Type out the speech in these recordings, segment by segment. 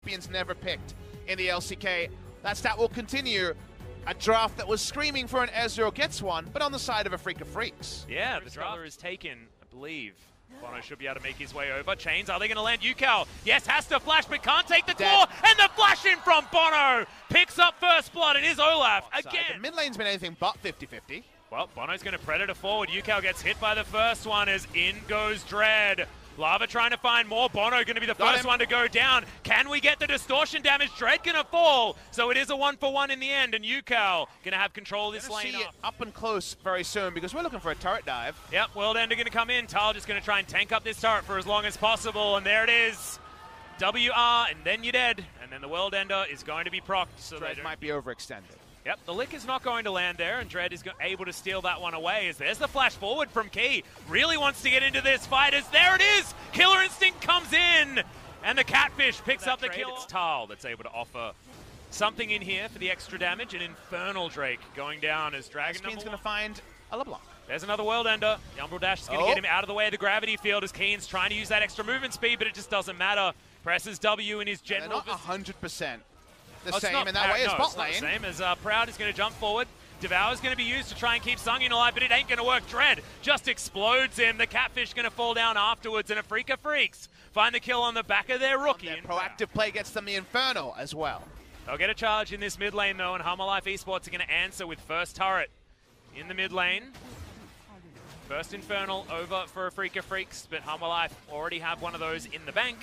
champions never picked in the LCK. That stat will continue. A draft that was screaming for an Ezreal gets one, but on the side of a Freak of Freaks. Yeah, the draft is taken, I believe. Bono should be able to make his way over. Chains, are they going to land UCal? Yes, has to flash, but can't take the claw. And the flash in from Bono. Picks up first blood, and is Olaf again. The mid lane's been anything but 50-50. Well, Bono's going to Predator forward. UCal gets hit by the first one as in goes Dread. Lava trying to find more. Bono going to be the first one to go down. Can we get the distortion damage? Dread going to fall. So it is a 1-for-1 in the end, and UCal going to have control of this lane. See it up and close very soon because we're looking for a turret dive. Yep, World Ender going to come in. Tal just going to try and tank up this turret for as long as possible, and there it is. WR, and then you're dead. And then the World Ender is going to be procced. So Dread might be overextended. Yep, the LEC is not going to land there, and Dread is able to steal that one away. As there's the flash forward from Key. Really wants to get into this fight as there it is! Killer Instinct comes in! And the Catfish picks up the kill. It's Tal that's able to offer something in here for the extra damage. An Infernal Drake going down as Dragon Keen's going to find a LeBlanc. There's another World Ender. The Umbral Dash is going to get him out of the way of the gravity field as Keen's trying to use that extra movement speed, but it just doesn't matter. Presses W in his general... They're not 100%. The same in that way as bot lane. It's not the same as Proud is going to jump forward. Devour is going to be used to try and keep Sungin alive, but it ain't going to work. Dread just explodes him. The Catfish going to fall down afterwards, and a Freak of Freaks find the kill on the back of their rookie. Their proactive play gets them the Infernal as well. They'll get a charge in this mid lane though, and Hummerlife Esports are going to answer with first turret in the mid lane. First Infernal over for a Freak of Freaks, but Hummerlife already have one of those in the bank.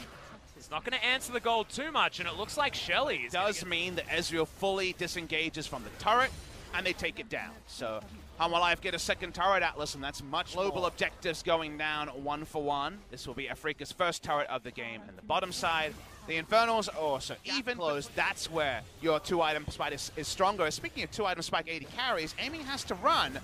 It's not going to answer the gold too much, and it looks like Shelly is does mean that Ezreal fully disengages from the turret, and they take it down. So Hummerlife get a second turret, Atlas, and that's much global more. Objectives going down 1-for-1. This will be Afrika's first turret of the game. And the bottom side, the Infernals are also even close. That's where your two-item spike is stronger. Speaking of two-item spike 80 carries, aiming has to run.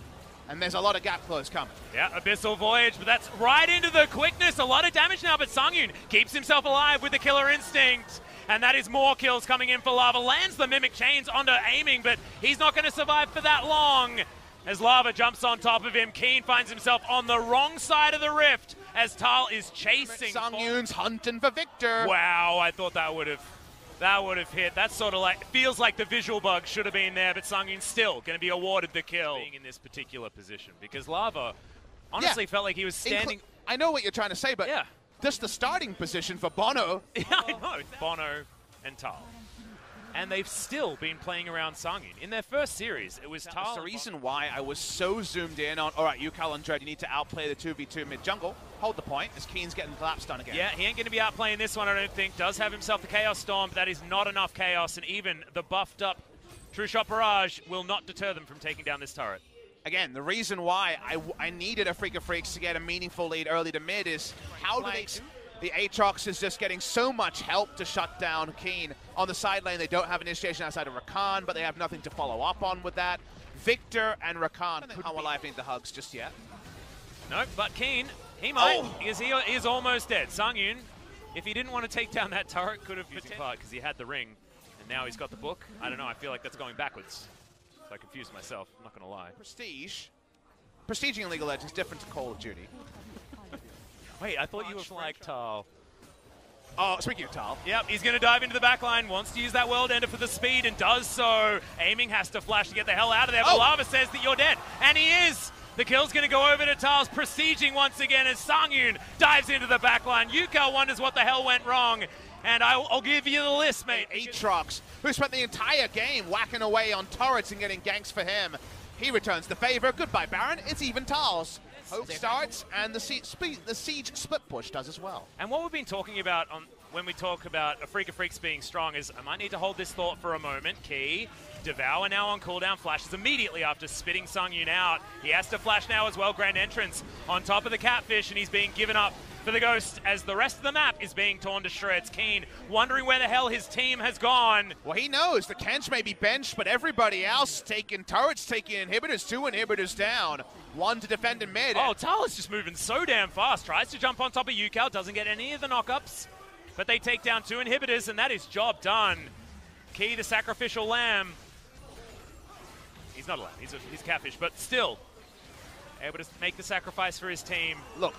And there's a lot of gap close coming. Yeah, Abyssal Voyage, but that's right into the quickness. A lot of damage now, but Sungyun keeps himself alive with the Killer Instinct. And that is more kills coming in for Lava. Lands the Mimic Chains onto aiming, but he's not going to survive for that long. As Lava jumps on top of him, Keen finds himself on the wrong side of the rift as Tal is chasing. Sungyun's hunting for Victor. Wow, I thought that would have hit. That's sort of like, feels like the visual bug should have been there, but Sungyun's still going to be awarded the kill. Being in this particular position, because Lava honestly felt like he was standing. I know what you're trying to say, but yeah, just the starting position for Bono. Yeah, I know. Bono and Tal. And they've still been playing around Sungyun. In their first series, it was Tal. That's the reason why I was so zoomed in on, all right, UCal and Dread, you need to outplay the 2v2 mid-jungle. Hold the point, as Keen's getting collapsed on again. Yeah, he ain't going to be outplaying this one, I don't think. Does have himself the Chaos Storm, but that is not enough Chaos, and even the buffed-up True Shot Barrage will not deter them from taking down this turret. Again, the reason why I needed a Freak of Freaks to get a meaningful lead early to mid is how do they... The Aatrox is just getting so much help to shut down Keen. On the side lane, they don't have initiation outside of Rakan, but they have nothing to follow up on with that. Victor and Rakan couldn't alive need the hugs just yet. No, but Keen, he might, because he is almost dead. Sungyun, if he didn't want to take down that turret, could have used part because he had the ring, and now he's got the book. I don't know, I feel like that's going backwards. So I confused myself, I'm not going to lie. Prestiging in League of Legends is different to Call of Duty. Wait, I thought you were like Tal. Oh, speaking of Tal. Yep, he's going to dive into the back line, wants to use that World Ender for the speed, and does so. Aiming has to flash to get the hell out of there, but Lava says that you're dead, and he is! The kill's going to go over to Tal's, prestiging once again as Sungyun dives into the back line. Yuka wonders what the hell went wrong, and I'll give you the list, mate. Aatrox, who spent the entire game whacking away on turrets and getting ganks for him. He returns the favor. Goodbye, Baron. It's even Tal's. Hope starts, and the siege split push does as well. And what we've been talking about when we talk about a Freak of Freaks being strong is, I might need to hold this thought for a moment. Key, Devour now on cooldown, flashes immediately after spitting Sungyun out. He has to flash now as well, Grand Entrance on top of the Catfish, and he's being given up for the Ghost as the rest of the map is being torn to shreds. Keen wondering where the hell his team has gone. Well, he knows the Kench may be benched, but everybody else taking turrets, taking inhibitors, 2 inhibitors down. 1 to defend in mid. Oh, Tal is just moving so damn fast. Tries to jump on top of UCal, doesn't get any of the knockups, but they take down 2 inhibitors, and that is job done. Key, the sacrificial lamb. He's not a lamb, he's Catfish, but still able to make the sacrifice for his team. Look,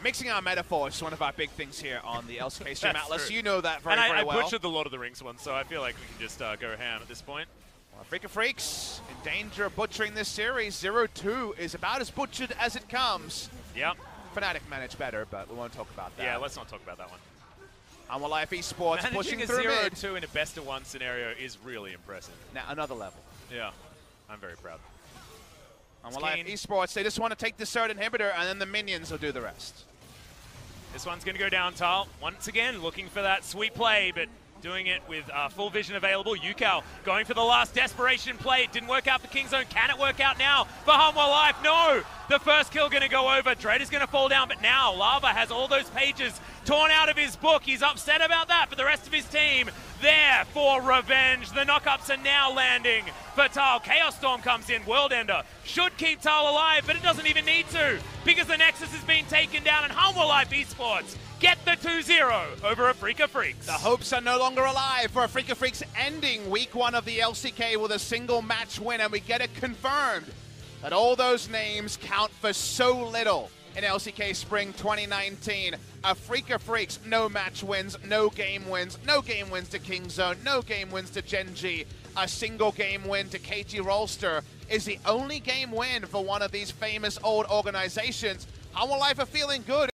Mixing our metaphors is one of our big things here on the LCK Stream Atlas. True. You know that very, and very well. I butchered the Lord of the Rings one, so I feel like we can just go ham at this point. Well, Freaka Freaks in danger of butchering this series. 0-2 is about as butchered as it comes. Yep. Fnatic managed better, but we won't talk about that. Yeah, let's not talk about that one. Our Life Esports Managing pushing a through mid. 0-2 in a best-of-1 scenario is really impressive. Now, another level. Yeah, I'm very proud. Our Life Esports, they just want to take the third inhibitor, and then the minions will do the rest. This one's going to go down, Tal. Once again, looking for that sweet play, but doing it with full vision available. Yukal going for the last desperation play. It didn't work out for Kingzone. Can it work out now for Hanwha Life? No! The first kill going to go over. Dread is going to fall down, but now Lava has all those pages torn out of his book. He's upset about that, but the rest of his team there for revenge. The knockups are now landing for Tal. Chaos Storm comes in. World Ender should keep Tal alive, but it doesn't even need to because the Nexus is being taken down, and Hanwha Life Esports get the 2-0 over Freaka Freaks. The hopes are no longer alive for Freaka Freaks ending week 1 of the LCK with a single match win, and we get it confirmed that all those names count for so little in LCK Spring 2019. Freaka Freaks, no match wins, no game wins to Kingzone, no game wins to Genji. A single game win to KG Rolster is the only game win for one of these famous old organizations. Hanwha Life are feeling good.